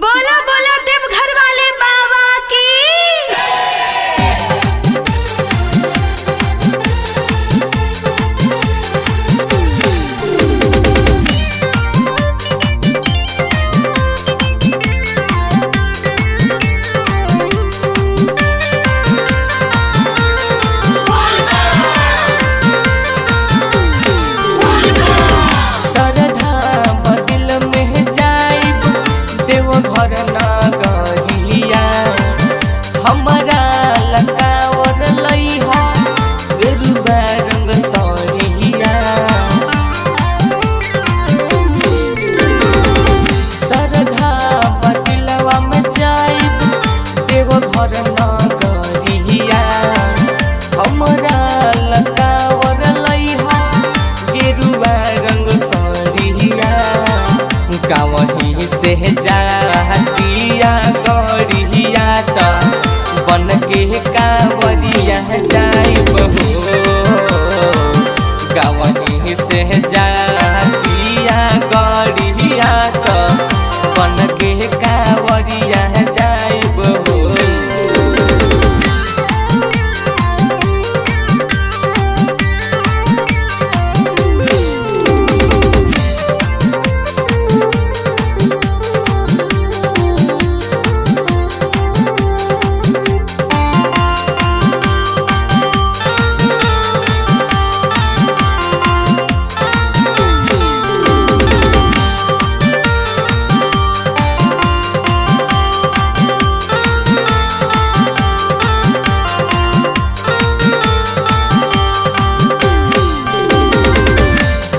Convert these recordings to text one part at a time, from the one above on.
बोला बोला देवघर वाले बाबा की। घर नगरिया हमरा लकावर लइहा गेरुआ रंग सरिया सरधा बदलवा में जाइब देव घर नगरिया हमरा लकावर लइहा गेरुआ रंग सरिया गावही से जातिया गौरिया त बन के कांवरिया जाइब हो। गावही से जातिया गौरिया त बन के कांवरिया जाइब हो।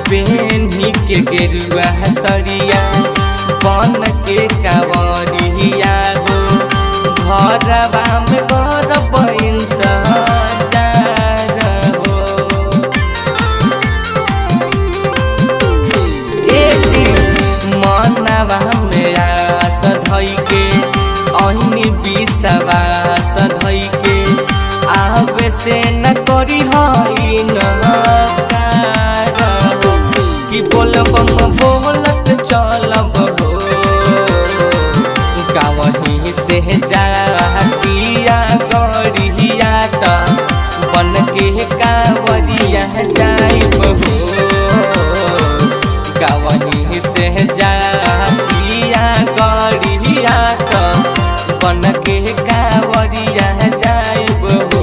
पेन्ही के गेरुआ सरिया बन के कांवरिया हो घरवा में करब इंतजार हो। ए जी मनवा में आस धई के अहिनी विश्वास धई के आवे से न करी हई न कि बोलबम बोलत चलब हो। गावही से जातिया गौरिया त बन के कांवरिया जाइब हो। गावही से जातिया गौरिया त बन के कांवरिया जाइब हो।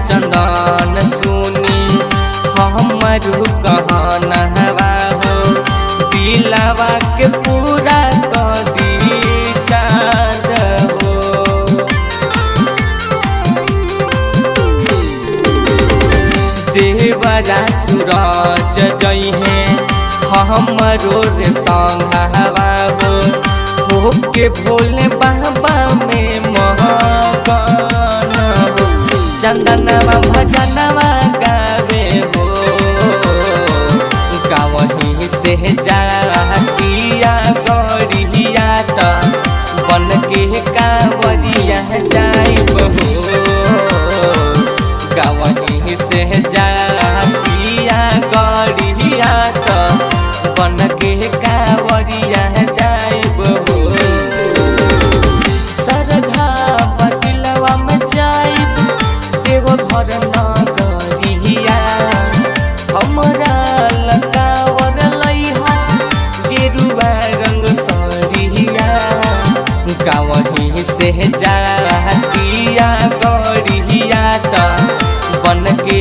चंदन सुनी हमरू कहनवा हो दिलवा के पूरा कदी शाद हो। देवरा सूरज जइहे हमरो रे संघवा हो के भोले बाबा में महकन हो। चंदनवा भजनवा गावे हो गावही से जातिया गौरिया त बन के कांवरिया जाइब हो। गावही से जातिया गौरिया त बन के कांवरिया जाइब हो। सरधा बदलवा में जाइब देव घर नगरिया हमरा लकावर लइहा गेरुआ रंग सरिया। गावही से जातिया गौरिया त बन के